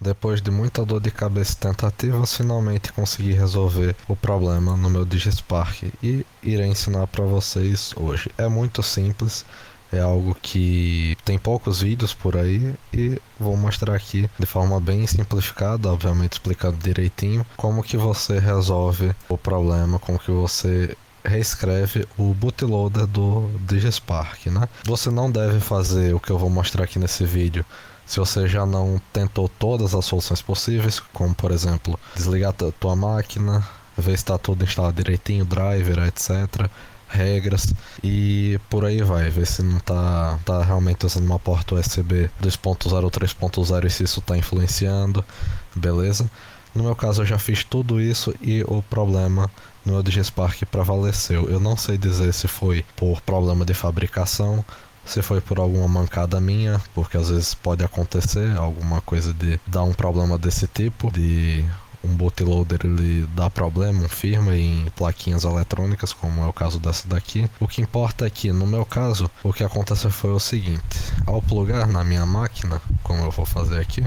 Depois de muita dor de cabeça e tentativas, finalmente consegui resolver o problema no meu DigiSpark e irei ensinar para vocês hoje. É muito simples, é algo que tem poucos vídeos por aí e vou mostrar aqui de forma bem simplificada, obviamente explicando direitinho, como que você resolve o problema, como que você reescreve o bootloader do DigiSpark, né? Você não deve fazer o que eu vou mostrar aqui nesse vídeo se você já não tentou todas as soluções possíveis, como por exemplo, desligar a tua máquina, ver se está tudo instalado direitinho, driver, etc, regras e por aí vai, ver se não tá realmente usando uma porta USB 2.0 ou 3.0 e se isso está influenciando, beleza? No meu caso eu já fiz tudo isso e o problema no meu DigiSpark prevaleceu. Eu não sei dizer se foi por problema de fabricação, se foi por alguma mancada minha, porque às vezes pode acontecer alguma coisa de dar um problema desse tipo, de um bootloader ele dá problema, um firmware em plaquinhas eletrônicas, como é o caso dessa daqui. O que importa é que, no meu caso, o que aconteceu foi o seguinte: ao plugar na minha máquina, como eu vou fazer aqui,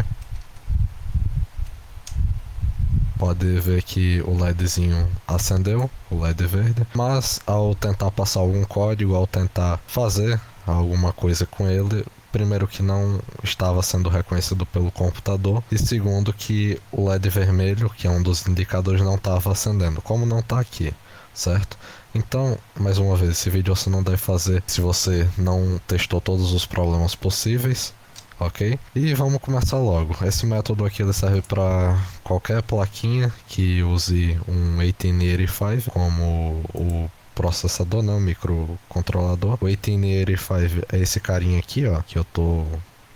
pode ver que o LEDzinho acendeu, o LED verde, mas ao tentar passar algum código, ao tentar fazer alguma coisa com ele, primeiro que não estava sendo reconhecido pelo computador e segundo que o LED vermelho, que é um dos indicadores, não estava acendendo, como não está aqui, certo? Então, mais uma vez, esse vídeo você não deve fazer se você não testou todos os problemas possíveis, ok? E vamos começar logo. Esse método aqui ele serve para qualquer plaquinha que use um 1885 como o processador, não, microcontrolador. O 1885 é esse carinha aqui, ó, que eu tô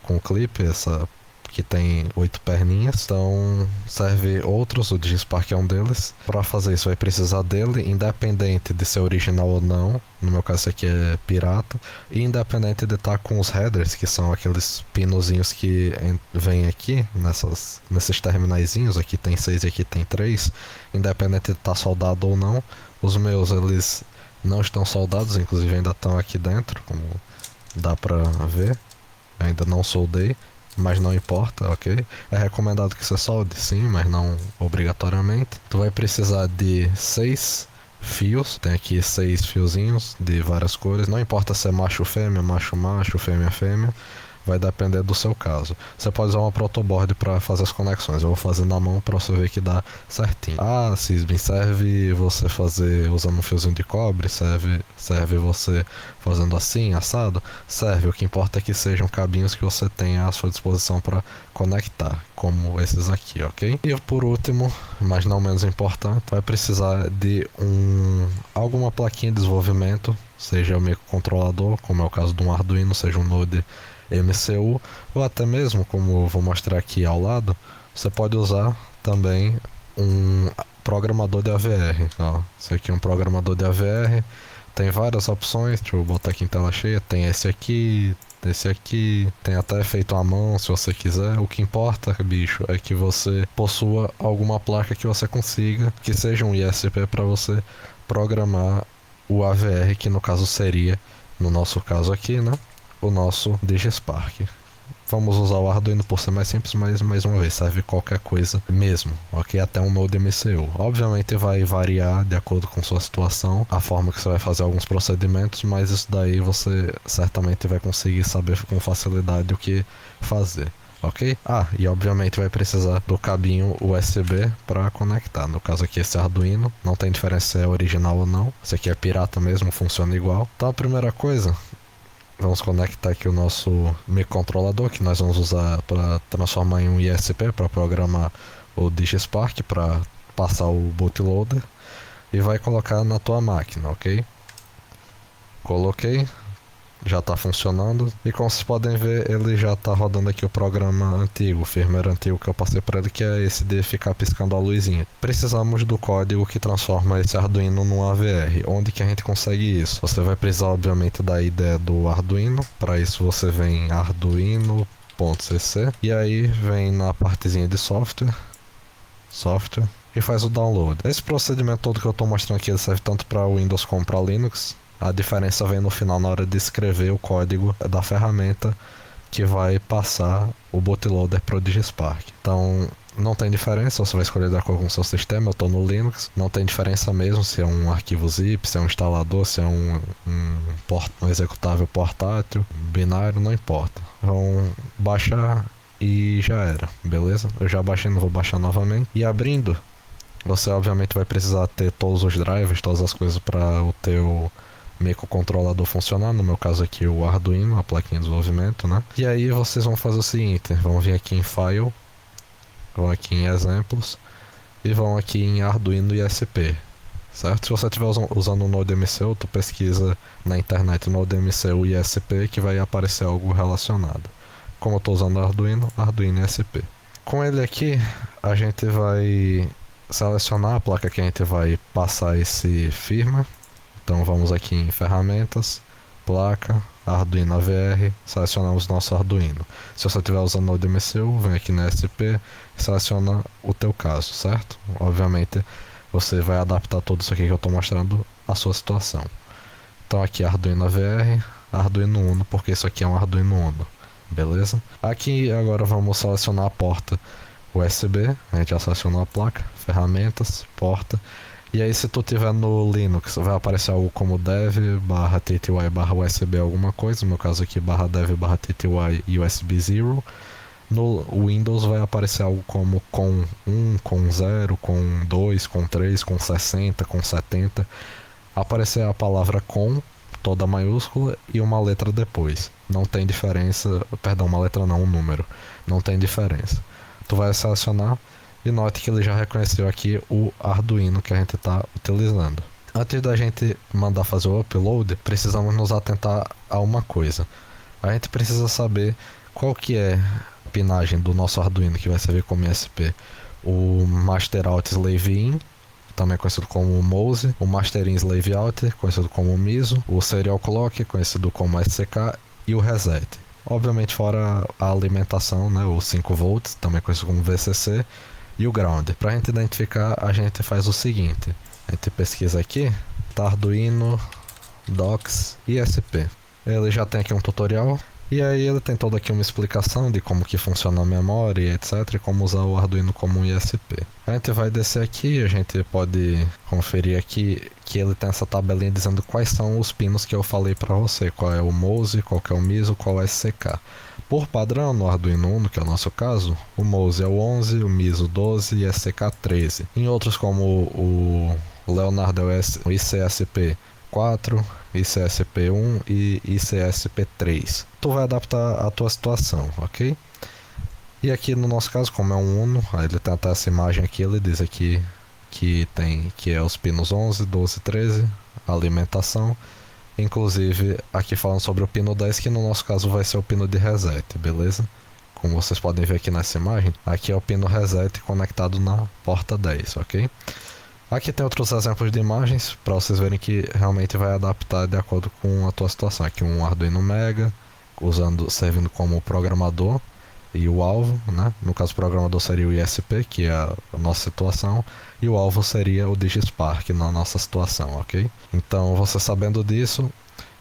com o clipe, essa que tem 8 perninhas. Então serve outros, o DigiSpark é um deles. Para fazer isso vai precisar dele, independente de ser original ou não. No meu caso esse aqui é pirata. E independente de estar com os headers, que são aqueles pinozinhos que vêm aqui nesses terminaizinhos. Aqui tem 6 e aqui tem 3. Independente de estar soldado ou não. Os meus eles não estão soldados, inclusive ainda estão aqui dentro, como dá pra ver. Ainda não soldei, mas não importa, ok? É recomendado que você solde, sim, mas não obrigatoriamente. Tu vai precisar de 6 fios, tem aqui 6 fiozinhos de várias cores, não importa se é macho fêmea, macho macho, fêmea fêmea, vai depender do seu caso. Você pode usar uma protoboard para fazer as conexões, eu vou fazer na mão para você ver que dá certinho. Ah, Cisbin, serve você fazer usando um fiozinho de cobre? Serve você fazendo assim, assado? Serve, o que importa é que sejam cabinhos que você tenha à sua disposição para conectar, como esses aqui, ok? E por último, mas não menos importante, vai precisar de alguma plaquinha de desenvolvimento, seja o microcontrolador, como é o caso de um Arduino, seja um Node MCU, ou até mesmo, como eu vou mostrar aqui ao lado, você pode usar também um programador de AVR. Ó, esse aqui é um programador de AVR, tem várias opções, deixa eu botar aqui em tela cheia, tem esse aqui, tem até feito à mão se você quiser. O que importa, bicho, é que você possua alguma placa que você consiga, que seja um ISP para você programar o AVR, que no caso seria, no nosso caso aqui, né, o nosso DigiSpark. Vamos usar o Arduino por ser mais simples, mas mais uma vez serve qualquer coisa mesmo, ok? Até um Node MCU. Obviamente vai variar de acordo com sua situação, a forma que você vai fazer alguns procedimentos, mas isso daí você certamente vai conseguir saber com facilidade o que fazer, ok? Ah, e obviamente vai precisar do cabinho USB para conectar. No caso aqui esse Arduino, não tem diferença se é original ou não. Esse aqui é pirata mesmo, funciona igual. Então a primeira coisa, vamos conectar aqui o nosso microcontrolador, que nós vamos usar para transformar em um ISP para programar o DigiSpark, para passar o bootloader, e vai colocar na tua máquina, ok? Coloquei, já está funcionando, e como vocês podem ver, ele já está rodando aqui o programa antigo, o firmware antigo que eu passei para ele, que é esse de ficar piscando a luzinha. Precisamos do código que transforma esse Arduino num AVR. Onde que a gente consegue isso? Você vai precisar obviamente da ideia do Arduino. Para isso você vem em arduino.cc e aí vem na partezinha de software e faz o download. Esse procedimento todo que eu estou mostrando aqui ele serve tanto para Windows como para Linux. A diferença vem no final, na hora de escrever o código da ferramenta que vai passar o bootloader para o DigiSpark. Então, não tem diferença, você vai escolher de acordo com o seu sistema. Eu estou no Linux, não tem diferença mesmo se é um arquivo zip, se é um instalador, se é um executável portátil, binário, não importa. Vão baixar e já era, beleza? Eu já baixei, não vou baixar novamente. E abrindo, você obviamente vai precisar ter todos os drivers, todas as coisas para o teu microcontrolador funcionar, no meu caso aqui o Arduino, a plaquinha de desenvolvimento, né? E aí vocês vão fazer o seguinte, vão vir aqui em File, vão aqui em Exemplos e vão aqui em Arduino ISP, certo? Se você estiver usando o Node MCU, tu pesquisa na internet Node MCU ISP que vai aparecer algo relacionado. Como eu estou usando Arduino, Arduino ISP. Com ele aqui, a gente vai selecionar a placa que a gente vai passar esse firmware. Então vamos aqui em ferramentas, placa, Arduino AVR, selecionamos nosso Arduino. Se você estiver usando Node MCU, vem aqui na SP e seleciona o teu caso, certo? Obviamente você vai adaptar tudo isso aqui que eu estou mostrando à sua situação. Então aqui Arduino AVR, Arduino Uno, porque isso aqui é um Arduino Uno, beleza? Aqui agora vamos selecionar a porta USB, a gente já selecionou a placa, ferramentas, porta. E aí se tu tiver no Linux, vai aparecer algo como dev barra tty barra USB alguma coisa, no meu caso aqui barra dev barra tty USB 0. No Windows vai aparecer algo como com 1, com 0, com 2, com 3, com 60, com 70. Aparecer a palavra com, toda maiúscula, e uma letra depois. Não tem diferença, perdão, uma letra não, um número. Não tem diferença. Tu vai selecionar e note que ele já reconheceu aqui o Arduino que a gente está utilizando. Antes da gente mandar fazer o upload, precisamos nos atentar a uma coisa. A gente precisa saber qual que é a pinagem do nosso Arduino que vai servir como ISP. O Master Out Slave In, também conhecido como MOSE, o Master In Slave Out, conhecido como MISO, o Serial Clock, conhecido como SCK, e o Reset. Obviamente fora a alimentação, né, o 5 volts, também conhecido como VCC, e o ground. Para a gente identificar, a gente faz o seguinte: a gente pesquisa aqui, tá, Arduino Docs ISP. Ele já tem aqui um tutorial, e aí ele tem toda aqui uma explicação de como que funciona a memória e etc, e como usar o Arduino como um ISP. A gente vai descer aqui, a gente pode conferir aqui que ele tem essa tabelinha dizendo quais são os pinos que eu falei para você, qual é o MOSE, qual é o MISO, qual é o SCK. Por padrão, no Arduino Uno, que é o nosso caso, o MOSE é o 11, o MISO 12 e SCK 13. Em outros como o Leonardo é o ICSP 4, ICSP1 e ICSP3. Tu vai adaptar a tua situação, ok? E aqui no nosso caso, como é um Uno, aí ele tem até essa imagem aqui, ele diz aqui que é os pinos 11, 12 e 13, alimentação. Inclusive, aqui falando sobre o pino 10, que no nosso caso vai ser o pino de reset, beleza? Como vocês podem ver aqui nessa imagem, aqui é o pino reset conectado na porta 10, ok? Aqui tem outros exemplos de imagens, para vocês verem que realmente vai adaptar de acordo com a tua situação. Aqui um Arduino Mega, servindo como programador e o alvo, né? No caso o programador seria o ISP, que é a nossa situação, e o alvo seria o DigiSpark na nossa situação, ok? Então, você sabendo disso,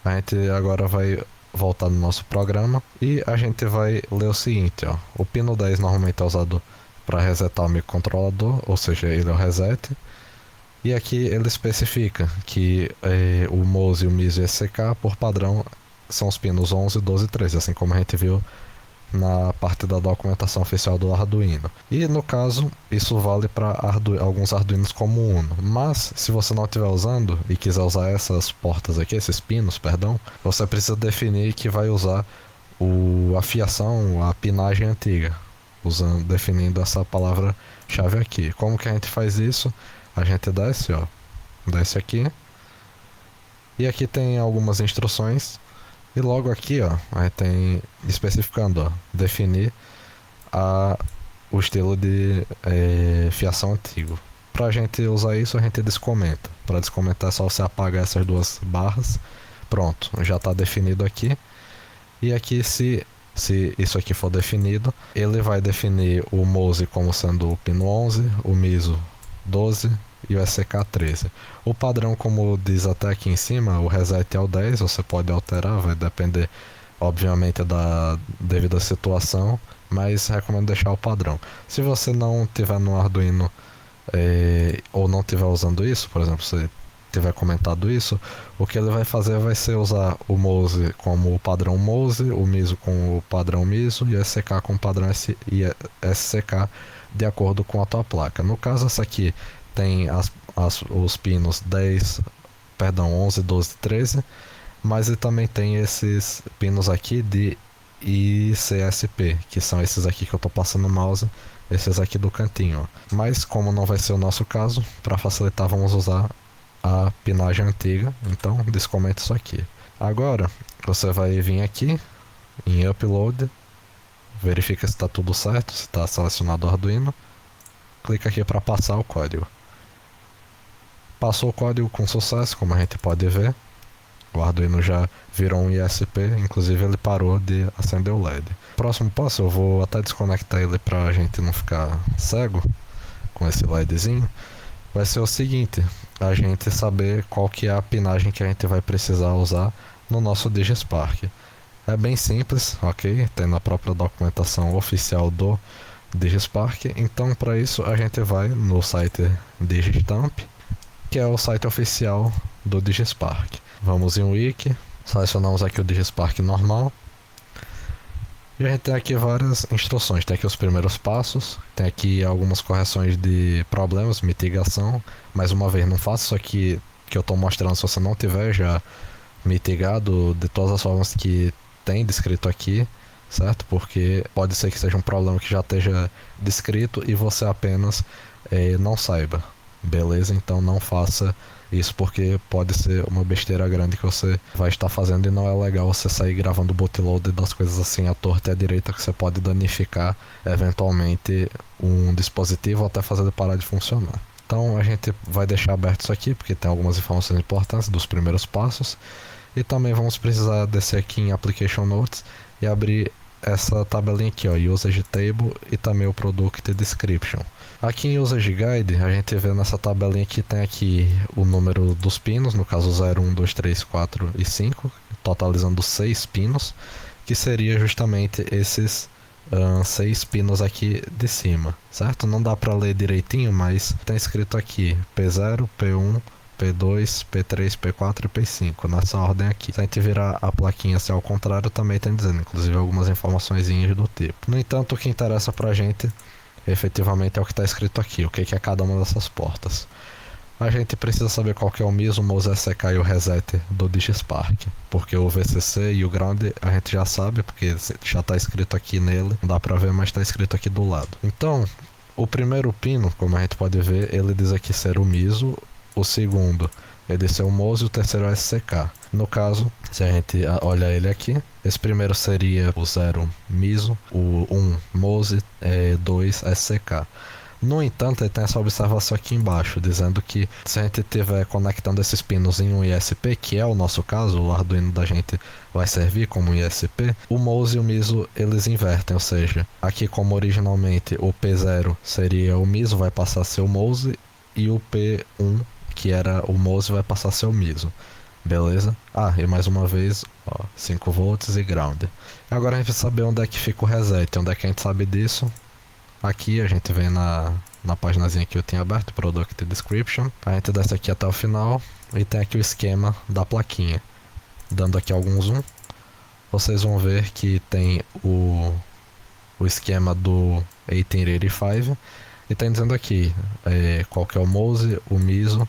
a gente agora vai voltar no nosso programa e a gente vai ler o seguinte, ó. O pino 10 normalmente é usado para resetar o microcontrolador, ou seja, ele é o reset. E aqui ele especifica que o MOSE, o MISO e o SCK, por padrão, são os pinos 11, 12 e 13, assim como a gente viu na parte da documentação oficial do Arduino. E no caso, isso vale para alguns Arduinos como o Uno. Mas, se você não estiver usando e quiser usar essas portas aqui, esses pinos, perdão, você precisa definir que vai usar a fiação, a pinagem antiga, definindo essa palavra-chave aqui. Como que a gente faz isso? A gente desce, ó, desce aqui, e aqui tem algumas instruções, e logo aqui, ó, aí tem especificando, ó, definir o estilo de fiação antigo. Pra gente usar isso, a gente descomenta. Para descomentar é só você apagar essas duas barras. Pronto, já está definido aqui. E aqui, se isso aqui for definido, ele vai definir o MOSE como sendo o pino 11, o MISO 12 e o SCK 13. O padrão, como diz até aqui em cima, o reset é o 10, você pode alterar, vai depender obviamente devido à situação, mas recomendo deixar o padrão. Se você não tiver no Arduino ou não estiver usando isso, por exemplo, se tiver comentado isso, o que ele vai fazer vai ser usar o Mose como o padrão Mose, o MISO com o padrão MISO e o SCK com o padrão SCK de acordo com a tua placa. No caso, essa aqui tem os pinos 11, 12, 13, mas ele também tem esses pinos aqui de ICSP, que são esses aqui que eu estou passando o mouse, esses aqui do cantinho, ó. Mas como não vai ser o nosso caso, para facilitar vamos usar a pinagem antiga, então descomenta isso aqui. Agora você vai vir aqui em Upload, verifica se está tudo certo, se está selecionado o Arduino, clica aqui para passar o código. Passou o código com sucesso, como a gente pode ver. O Arduino já virou um ISP, inclusive ele parou de acender o LED. Próximo passo, eu vou até desconectar ele para a gente não ficar cego com esse LEDzinho. Vai ser o seguinte, a gente saber qual que é a pinagem que a gente vai precisar usar no nosso DigiSpark. É bem simples, ok? Tem na própria documentação oficial do DigiSpark. Então, para isso, a gente vai no site Digistamp, que é o site oficial do DigiSpark. Vamos em Wiki, selecionamos aqui o DigiSpark normal. E a gente tem aqui várias instruções, tem aqui os primeiros passos, tem aqui algumas correções de problemas, mitigação. Mais uma vez, não faça isso aqui que eu estou mostrando se você não tiver já mitigado de todas as formas que tem descrito aqui, certo? Porque pode ser que seja um problema que já esteja descrito e você apenas não saiba, beleza? Então não faça isso, porque pode ser uma besteira grande que você vai estar fazendo e não é legal você sair gravando bootloader das coisas assim à torta e à direita, que você pode danificar eventualmente um dispositivo ou até fazer ele parar de funcionar. Então a gente vai deixar aberto isso aqui porque tem algumas informações importantes dos primeiros passos, e também vamos precisar descer aqui em Application Notes e abrir essa tabelinha aqui, ó, Usage Table, e também o Product Description. Aqui em Usage Guide, a gente vê nessa tabelinha que tem aqui o número dos pinos, no caso 0, 1, 2, 3, 4 e 5, totalizando 6 pinos, que seria justamente esses 6 pinos aqui de cima, certo? Não dá para ler direitinho, mas tem escrito aqui P0, P1, P2, P3, P4 e P5, nessa ordem aqui. Se a gente virar a plaquinha assim ao contrário, também tem dizendo, inclusive algumas informações do tipo. No entanto, o que interessa pra gente efetivamente é o que está escrito aqui, o que é cada uma dessas portas. A gente precisa saber qual que é o MISO, o MOSE SK e o reset do DigiSpark, porque o VCC e o ground a gente já sabe, porque já está escrito aqui nele, não dá para ver, mas está escrito aqui do lado. Então, o primeiro pino, como a gente pode ver, ele diz aqui ser o MISO, o segundo ele ser o MOSE e o terceiro é o SCK. No caso, se a gente olha ele aqui, esse primeiro seria o 0 MISO, o 1 MOSE, 2 SCK. No entanto, ele tem essa observação aqui embaixo, dizendo que se a gente estiver conectando esses pinos em um ISP, que é o nosso caso, o Arduino da gente vai servir como um ISP, o MOSE e o MISO eles invertem, ou seja, aqui como originalmente o P0 seria o MISO, vai passar a ser o MOSE, e o P1, que era o MOSE, vai passar a ser o MISO. Beleza? Ah, e mais uma vez, ó, 5 volts e ground. Agora a gente vai saber onde é que fica o reset. Onde é que a gente sabe disso? Aqui a gente vem na paginazinha que eu tinha aberto, Product Description. A gente desce aqui até o final e tem aqui o esquema da plaquinha. Dando aqui algum zoom, vocês vão ver que tem o esquema do 1885. E tá dizendo aqui qual que é o MOSE, o MISO,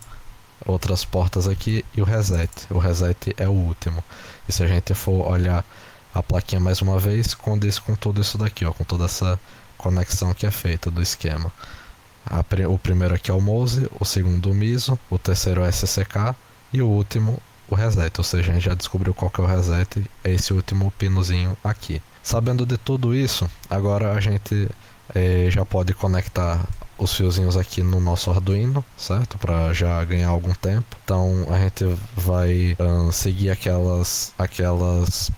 outras portas aqui e o reset. O reset é o último. E se a gente for olhar a plaquinha mais uma vez, condiz com tudo isso daqui, ó, com toda essa conexão que é feita do esquema. O primeiro aqui é o MOSE, o segundo o MISO, o terceiro é o SCK e o último o reset. Ou seja, a gente já descobriu qual que é o reset, é esse último pinozinho aqui. Sabendo de tudo isso, agora a gente já pode conectar os fiozinhos aqui no nosso Arduino, certo? Para já ganhar algum tempo. Então a gente vai seguir aquelas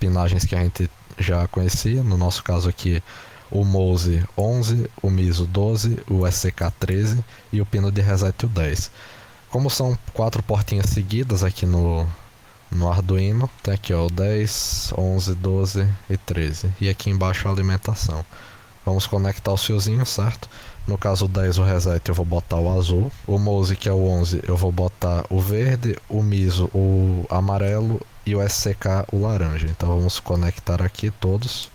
pinagens que a gente já conhecia. No nosso caso aqui, o MOSE 11, o MISO 12, o SCK 13 e o pino de reset o 10. Como são 4 portinhas seguidas aqui no no Arduino, tem aqui ó, o 10, 11, 12 e 13. E aqui embaixo a alimentação. Vamos conectar os fiozinhos, certo? No caso o 10, o reset, eu vou botar o azul. O mouse, que é o 11, eu vou botar o verde. O MISO, o amarelo. E o SCK, o laranja. Então vamos conectar aqui todos.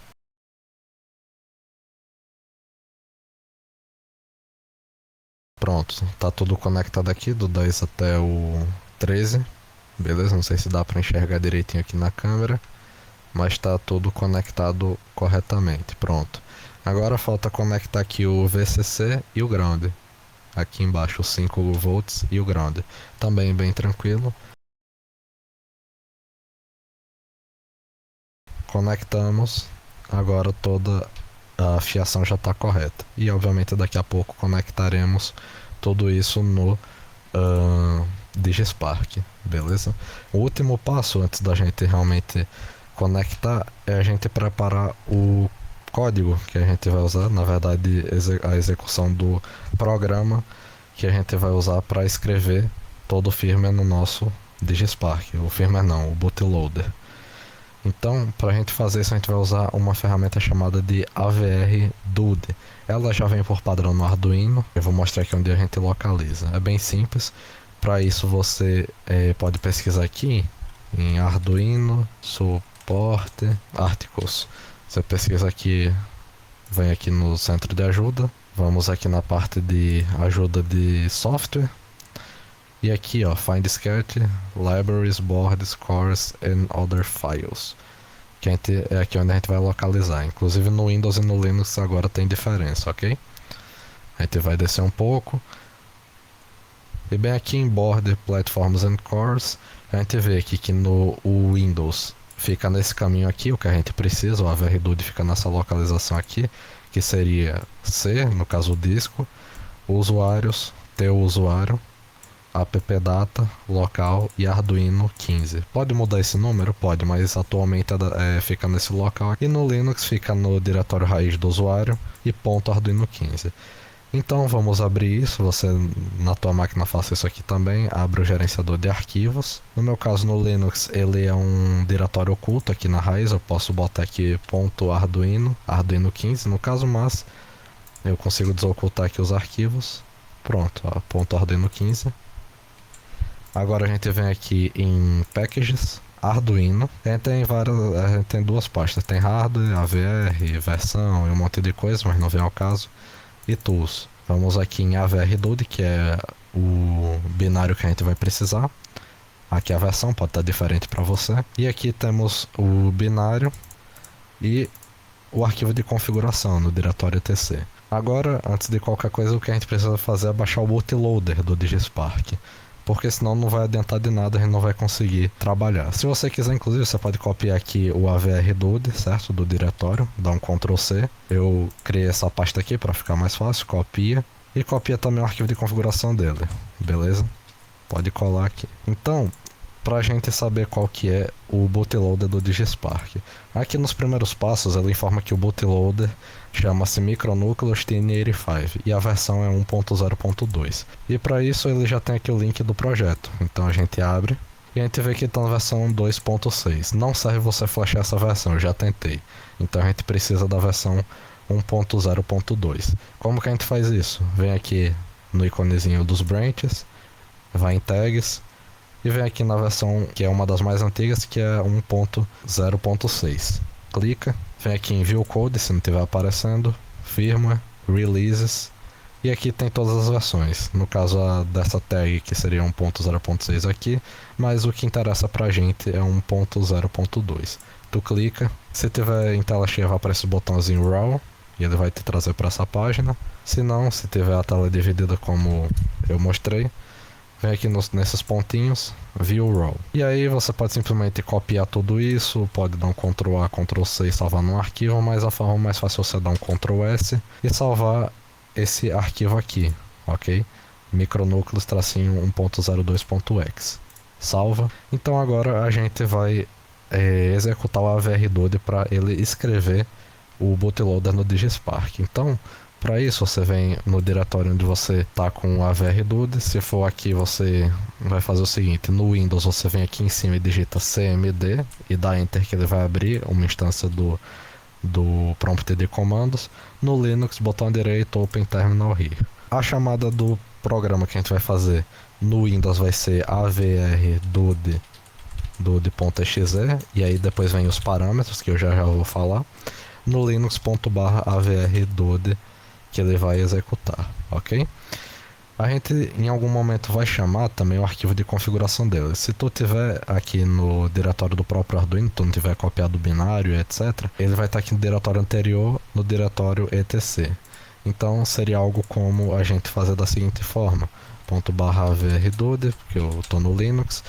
Pronto, tá tudo conectado aqui, do 10 até o 13. Beleza, não sei se dá para enxergar direitinho aqui na câmera, mas está tudo conectado corretamente. Pronto. Agora falta conectar aqui o VCC e o ground. Aqui embaixo os 5 volts e o ground. Também bem tranquilo. Conectamos. Agora toda a fiação já está correta. E obviamente daqui a pouco conectaremos tudo isso no DigiSpark, beleza? O último passo antes da gente realmente conectar é a gente preparar o código que a gente vai usar, na verdade a execução do programa que a gente vai usar para escrever todo o firmware no nosso DigiSpark. O firmware não, o bootloader. Então, para a gente fazer isso, a gente vai usar uma ferramenta chamada de AVR Dude. Ela já vem por padrão no Arduino. Eu vou mostrar aqui onde a gente localiza. É bem simples. Para isso, você pode pesquisar aqui em Arduino Suporte Articles. Você pesquisa aqui, vem aqui no centro de ajuda. Vamos aqui na parte de ajuda de software. E aqui, ó, Find Sketch, Libraries, Boards, Cores and Other Files. Que é aqui onde a gente vai localizar. Inclusive no Windows e no Linux agora tem diferença, ok? A gente vai descer um pouco. E bem aqui em Board, Platforms and Cores, a gente vê aqui que no Windows fica nesse caminho aqui, o que a gente precisa. O AVRDUD fica nessa localização aqui, que seria C, no caso o disco, usuários, teu usuário, appdata, local e Arduino 15. Pode mudar esse número? Pode, mas atualmente fica nesse local. E no Linux fica no diretório raiz do usuário e ponto Arduino 15. Então vamos abrir isso, você na tua máquina faça isso aqui também, abre o gerenciador de arquivos. No meu caso no Linux ele é um diretório oculto aqui na raiz, eu posso botar aqui ponto Arduino, Arduino 15 no caso, mas eu consigo desocultar aqui os arquivos. Pronto, ó, ponto Arduino 15. Agora a gente vem aqui em Packages, Arduino. A gente tem duas pastas, tem hardware, AVR, versão e um monte de coisa, mas não vem ao caso. E Tools. Vamos aqui em AVRDUD, que é o binário que a gente vai precisar. Aqui a versão pode estar diferente para você. E aqui temos o binário e o arquivo de configuração no diretório etc. Agora, antes de qualquer coisa, o que a gente precisa fazer é baixar o bootloader do DigiSpark. Porque senão não vai adiantar de nada, a gente não vai conseguir trabalhar. Se você quiser, inclusive, você pode copiar aqui o AVRDUD, certo? Do diretório, dá um Ctrl C. Eu criei essa pasta aqui para ficar mais fácil, copia. E copia também o arquivo de configuração dele, beleza? Pode colar aqui. Então, para a gente saber qual que é o bootloader do DigiSpark. Aqui nos primeiros passos, ele informa que o bootloader chama-se Micronucleus Tiny85 e a versão é 1.0.2. E para isso ele já tem aqui o link do projeto. Então a gente abre e a gente vê que está na versão 2.6. Não serve você flashar essa versão, eu já tentei. Então a gente precisa da versão 1.0.2. Como que a gente faz isso? Vem aqui no iconezinho dos branches, vai em tags e vem aqui na versão que é uma das mais antigas, que é 1.0.6. Clica, vem aqui em View Code se não estiver aparecendo, Firmware, Releases, e aqui tem todas as versões. No caso dessa tag que seria 1.0.6 aqui, mas o que interessa pra gente é 1.0.2. Tu clica, se tiver em tela cheia vai aparecer o botãozinho RAW e ele vai te trazer para essa página. Se não, se tiver a tela dividida como eu mostrei, vem aqui nesses pontinhos, View RAW. E aí você pode simplesmente copiar tudo isso, pode dar um Ctrl A, Ctrl C e salvar num arquivo, mas a forma mais fácil é você dar um Ctrl S e salvar esse arquivo aqui, ok? Micronucleus tracinho 1.02.exe. Salva. Então agora a gente vai executar o AVRDUD para ele escrever o bootloader no DigiSpark. Então, Para isso, você vem no diretório onde você está com o AVRDUD. Se for aqui, você vai fazer o seguinte: no Windows, você vem aqui em cima e digita cmd e dá Enter, que ele vai abrir uma instância do prompt de comandos. No Linux, botão direito, Open Terminal Here. A chamada do programa que a gente vai fazer no Windows vai ser avrdude.exe, e aí depois vem os parâmetros que eu já vou falar. No Linux, /avrdude, que ele vai executar, ok? A gente em algum momento vai chamar também o arquivo de configuração dele. Se tu tiver aqui no diretório do próprio Arduino, tu não tiver copiado o binário, etc., ele vai estar aqui no diretório anterior, no diretório etc. Então seria algo como a gente fazer da seguinte forma: ./avrdude, porque eu estou no Linux.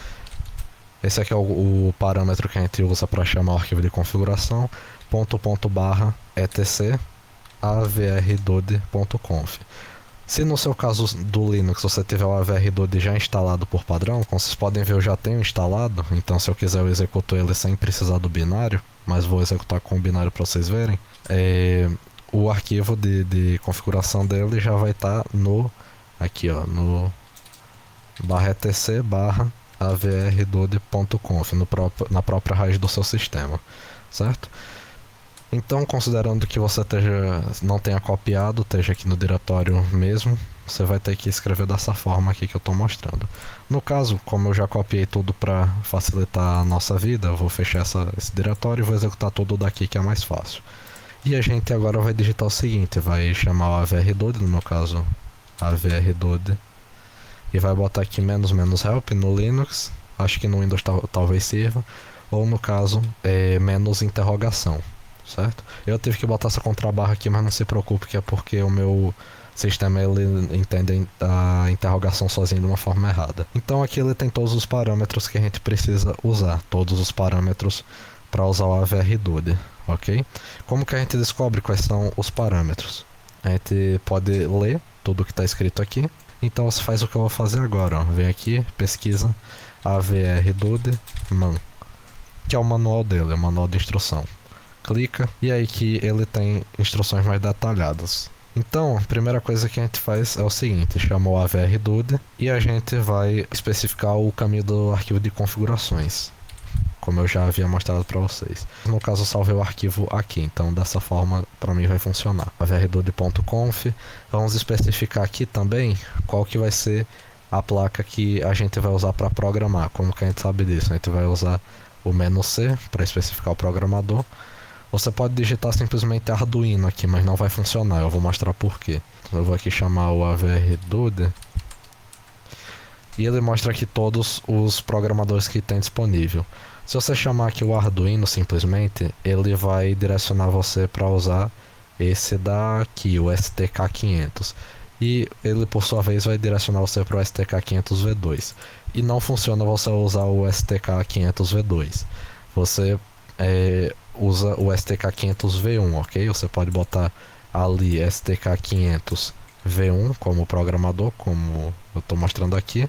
Esse aqui é o parâmetro que a gente usa para chamar o arquivo de configuração, ./etc avrdude.conf. Se no seu caso do Linux você tiver o avrdude já instalado por padrão, como vocês podem ver, eu já tenho instalado, então se eu quiser eu executo ele sem precisar do binário, mas vou executar com o binário para vocês verem. O arquivo de configuração dele já vai estar no aqui, ó, no /etc avrdude.conf, na própria raiz do seu sistema, certo? Então, considerando que você não tenha copiado, esteja aqui no diretório mesmo, você vai ter que escrever dessa forma aqui que eu estou mostrando. No caso, como eu já copiei tudo para facilitar a nossa vida, eu vou fechar esse diretório e vou executar tudo daqui, que é mais fácil. E a gente agora vai digitar o seguinte: vai chamar o avrdude, no meu caso avrdude, e vai botar aqui --help no Linux, acho que no Windows talvez sirva, ou no caso -interrogação. Certo? Eu tive que botar essa contrabarra aqui, mas não se preocupe, que é porque o meu sistema ele entende a interrogação sozinho de uma forma errada. Então aqui ele tem todos os parâmetros que a gente precisa usar, todos os parâmetros para usar o avrdude, ok? Como que a gente descobre quais são os parâmetros? A gente pode ler tudo que está escrito aqui. Então você faz o que eu vou fazer agora, ó. Vem aqui, pesquisa avrdude man, que é o manual dele, é o manual de instrução. Clica e aí que ele tem instruções mais detalhadas. Então, a primeira coisa que a gente faz é o seguinte: chama o avrdude e a gente vai especificar o caminho do arquivo de configurações, como eu já havia mostrado para vocês. No caso, eu salvei o arquivo aqui, então dessa forma para mim vai funcionar. avrdude.conf. Vamos especificar aqui também qual que vai ser a placa que a gente vai usar para programar. Como que a gente sabe disso? A gente vai usar o "-c" para especificar o programador. Você pode digitar simplesmente Arduino aqui, mas não vai funcionar, eu vou mostrar por quê. Eu vou aqui chamar o avrdude e ele mostra aqui todos os programadores que tem disponível. Se você chamar aqui o Arduino simplesmente, ele vai direcionar você para usar esse daqui, o STK500. E ele por sua vez vai direcionar você para o STK500V2. E não funciona você usar o STK500V2. Você usa o STK500V1, ok? Você pode botar ali STK500V1 como programador, como eu estou mostrando aqui.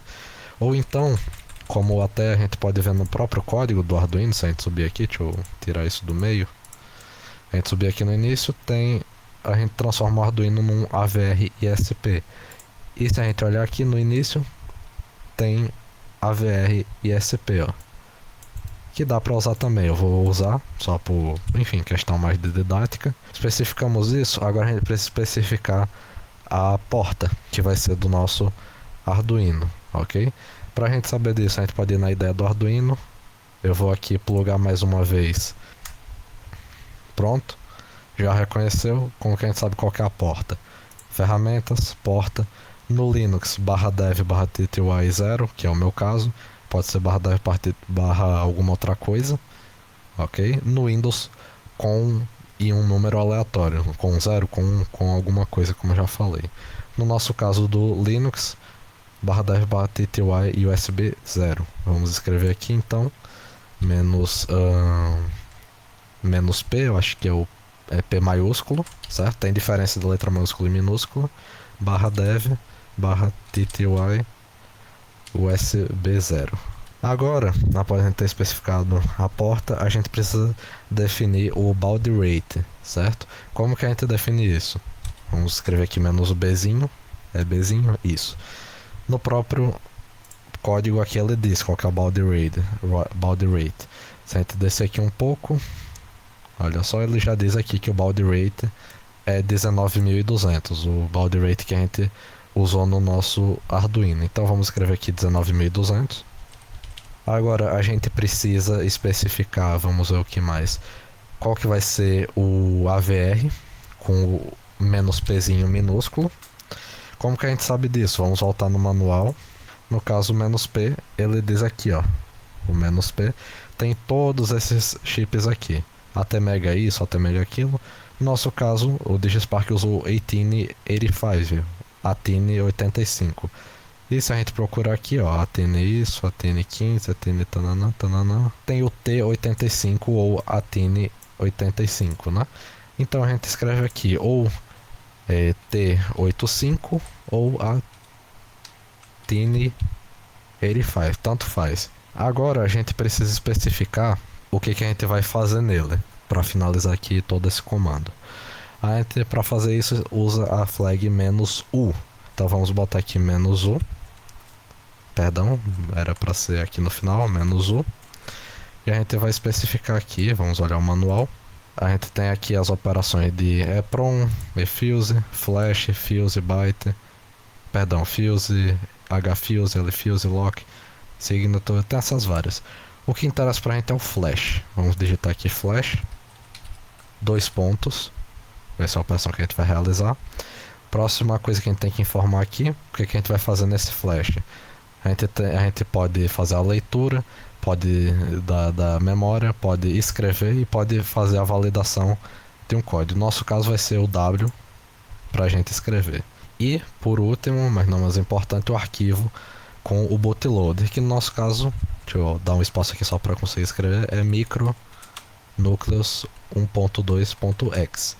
Ou então, como até a gente pode ver no próprio código do Arduino, se a gente subir aqui, deixa eu tirar isso do meio. A gente subir aqui no início, a gente transforma o Arduino num AVR-ISP. E se a gente olhar aqui no início, tem AVR-ISP, ó, que dá para usar também. Eu vou usar só por, enfim, questão mais de didática. Especificamos isso, agora a gente precisa especificar a porta que vai ser do nosso Arduino, ok? Para a gente saber disso, a gente pode ir na ideia do Arduino. Eu vou aqui plugar mais uma vez. Pronto, já reconheceu. Como que a gente sabe qual que é a porta? Ferramentas, porta. No Linux, /dev/tty0, que é o meu caso. Pode ser /dev/ alguma outra coisa, ok? No Windows, com e um número aleatório, com 0, com 1, com alguma coisa, como eu já falei. No nosso caso do Linux, /dev/tty USB 0. Vamos escrever aqui então "-p", eu acho que é P maiúsculo, certo? Tem diferença da letra maiúscula e minúscula. /dev/tty USB 0. Agora, após a gente ter especificado a porta, a gente precisa definir o baud rate, certo? Como que a gente define isso? Vamos escrever aqui menos Bzinho. É Bzinho? Isso. No próprio código aqui ele diz qual que é o baud rate. Se a gente descer aqui um pouco, olha só, ele já diz aqui que o baud rate é 19.200, o baud rate que a gente usou no nosso Arduino. Então vamos escrever aqui 19.200. Agora a gente precisa especificar, vamos ver o que mais, qual que vai ser o AVR com o menos Pzinho minúsculo. Como que a gente sabe disso? Vamos voltar no manual. No caso, o menos P, ele diz aqui, ó. O menos P tem todos esses chips aqui. Até mega isso, até mega aquilo. No nosso caso, o DigiSpark usou 1885, Atene 85. E se a gente procurar aqui, ó, Atene isso, Atene 15, Atene tananã, tananã, tem o T85 ou Atene 85, né? Então a gente escreve aqui ou T85 ou Atene 85, tanto faz. Agora a gente precisa especificar o que a gente vai fazer nele, para finalizar aqui todo esse comando. A gente, para fazer isso, usa a flag "-u". Então vamos botar aqui "-u". Perdão, era para ser aqui no final, "-u". E a gente vai especificar aqui, vamos olhar o manual. A gente tem aqui as operações de EPROM, eFuse, Flash, Fuse, Byte, perdão, Fuse, HFuse, LFuse, Lock, Signature, tem essas várias. O que interessa pra gente é o Flash. Vamos digitar aqui Flash, 2 pontos, essa é a operação que a gente vai realizar. Próxima coisa que a gente tem que informar aqui, o que a gente vai fazer nesse Flash. A gente pode fazer a leitura, pode da memória, pode escrever e pode fazer a validação de um código. No nosso caso vai ser o W para a gente escrever. E, por último, mas não mais importante, o arquivo com o bootloader, que no nosso caso, deixa eu dar um espaço aqui só para conseguir escrever, é micronucleus 1.2.x,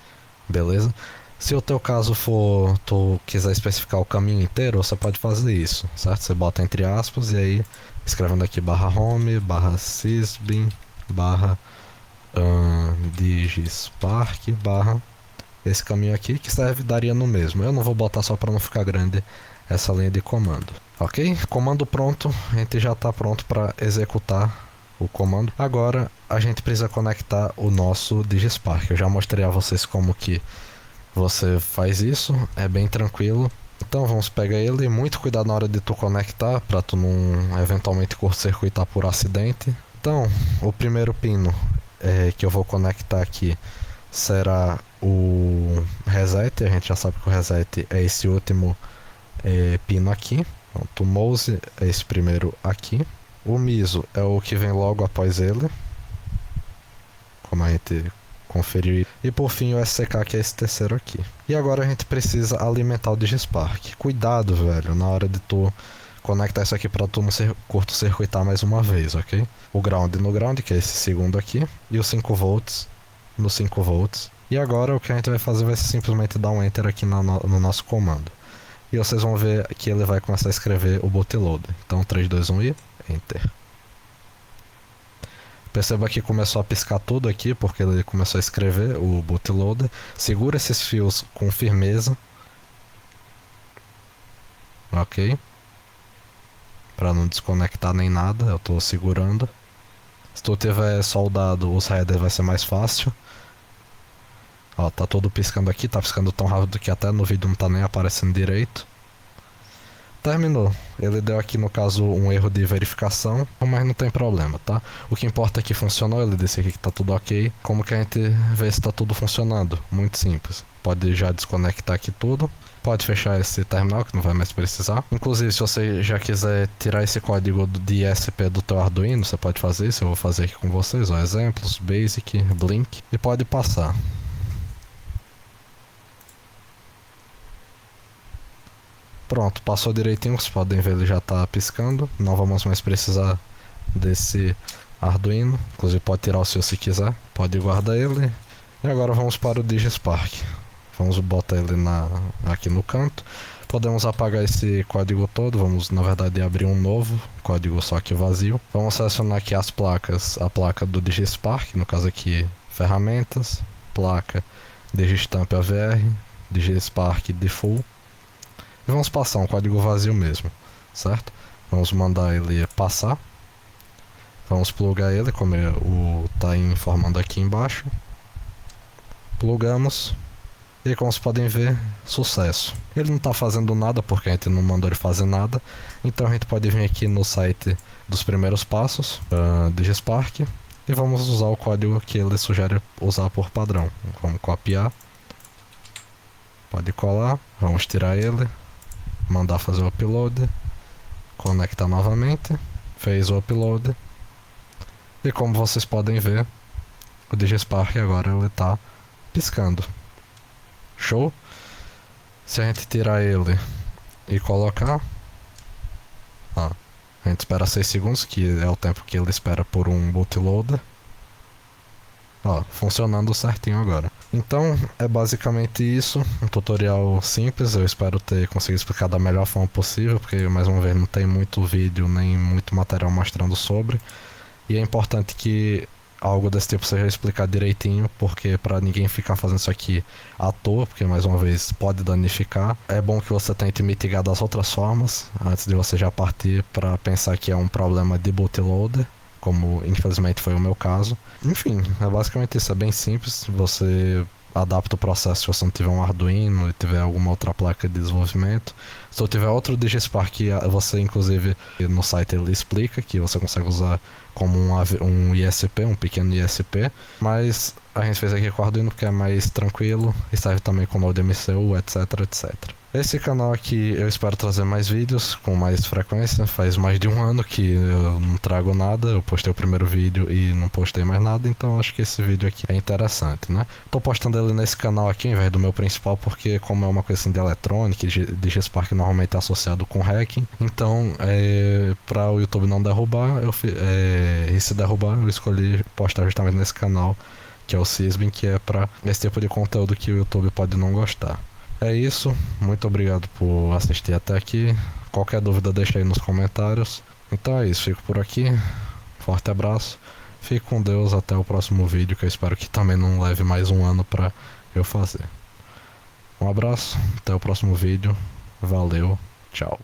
beleza? Se o teu caso for, tu quiser especificar o caminho inteiro, você pode fazer isso, certo? Você bota entre aspas e aí escrevendo aqui /home, /sysbin, /digispark, esse caminho aqui que daria no mesmo. Eu não vou botar só para não ficar grande essa linha de comando. Ok? Comando pronto, a gente já está pronto para executar o comando. Agora a gente precisa conectar o nosso DigiSpark. Eu já mostrei a vocês como que você faz isso, é bem tranquilo. Então vamos pegar ele e muito cuidado na hora de tu conectar, para tu não eventualmente curto-circuitar por acidente. Então, o primeiro pino que eu vou conectar aqui será o reset. A gente já sabe que o reset é esse último pino aqui. Pronto, o mouse é esse primeiro aqui. O MISO é o que vem logo após ele, como a gente conferiu. E por fim o SCK, que é esse terceiro aqui. E agora a gente precisa alimentar o DigiSpark. Cuidado, velho, na hora de tu conectar isso aqui para tu não curto-circuitar mais uma vez, ok? O ground no ground, que é esse segundo aqui, e os 5 volts no 5 volts. E agora o que a gente vai fazer vai ser simplesmente dar um enter aqui no nosso comando. E vocês vão ver que ele vai começar a escrever o bootloader. Então 3, 2, 1 e enter. Perceba que começou a piscar tudo aqui, porque ele começou a escrever o bootloader. Segura esses fios com firmeza. Ok. Para não desconectar nem nada, eu estou segurando. Se tu tiver soldado os headers vai ser mais fácil. Ó, tá todo piscando aqui, tá piscando tão rápido que até no vídeo não tá nem aparecendo direito. Terminou. Ele deu aqui no caso um erro de verificação, mas não tem problema, tá? O que importa é que funcionou, ele disse aqui que tá tudo ok. Como que a gente vê se tá tudo funcionando? Muito simples. Pode já desconectar aqui tudo. Pode fechar esse terminal que não vai mais precisar. Inclusive, se você já quiser tirar esse código de ISP do teu Arduino, você pode fazer isso. Eu vou fazer aqui com vocês, ó, exemplos, Basic, Blink, e pode passar. Pronto, passou direitinho, vocês podem ver, ele já está piscando. Não vamos mais precisar desse Arduino. Inclusive pode tirar o seu se quiser, pode guardar ele. E agora vamos para o DigiSpark. Vamos botar ele aqui no canto. Podemos apagar esse código todo, vamos na verdade abrir um novo código só que vazio. Vamos selecionar aqui as placas, a placa do DigiSpark, no caso aqui ferramentas, placa Digistamp AVR, digispark default e vamos passar um código vazio mesmo, certo? Vamos mandar ele passar, vamos plugar ele como tá informando aqui embaixo, plugamos e como vocês podem ver, sucesso. Ele não está fazendo nada porque a gente não mandou ele fazer nada, então a gente pode vir aqui no site dos primeiros passos, digispark, e vamos usar o código que ele sugere usar por padrão. Vamos copiar, pode colar, vamos tirar ele, mandar fazer o upload, conectar novamente, fez o upload, e como vocês podem ver, o digispark agora ele está piscando. Show? Se a gente tirar ele e colocar, a gente espera 6 segundos, que é o tempo que ele espera por um bootloader. Funcionando certinho agora. Então é basicamente isso, um tutorial simples. Eu espero ter conseguido explicar da melhor forma possível, porque mais uma vez não tem muito vídeo nem muito material mostrando sobre, e é importante que algo desse tipo seja explicado direitinho, porque para ninguém ficar fazendo isso aqui à toa, porque mais uma vez pode danificar. É bom que você tente mitigar das outras formas antes de você já partir para pensar que é um problema de bootloader, como infelizmente foi o meu caso. Enfim, é basicamente isso, é bem simples. Você adapta o processo se você não tiver um Arduino e tiver alguma outra placa de desenvolvimento. Se eu tiver outro digispark, você inclusive no site ele explica que você consegue usar como um ISP, um pequeno ISP, mas a gente fez aqui com o Arduino porque é mais tranquilo e serve também com Node MCU, etc, etc. Esse canal aqui eu espero trazer mais vídeos com mais frequência. Faz mais de um ano que eu não trago nada. Eu postei o primeiro vídeo e não postei mais nada, então acho que esse vídeo aqui é interessante, né? Tô postando ele nesse canal aqui ao invés do meu principal, porque como é uma coisa assim de eletrônica e digispark normalmente é associado com hacking, então para o YouTube não derrubar, e se derrubar eu escolhi postar justamente nesse canal, que é o Sysbin, que é para esse tipo de conteúdo que o YouTube pode não gostar. É isso, muito obrigado por assistir até aqui. Qualquer dúvida deixa aí nos comentários. Então é isso, fico por aqui. Forte abraço. Fique com Deus, até o próximo vídeo, que eu espero que também não leve mais um ano pra eu fazer. Um abraço, até o próximo vídeo. Valeu, tchau.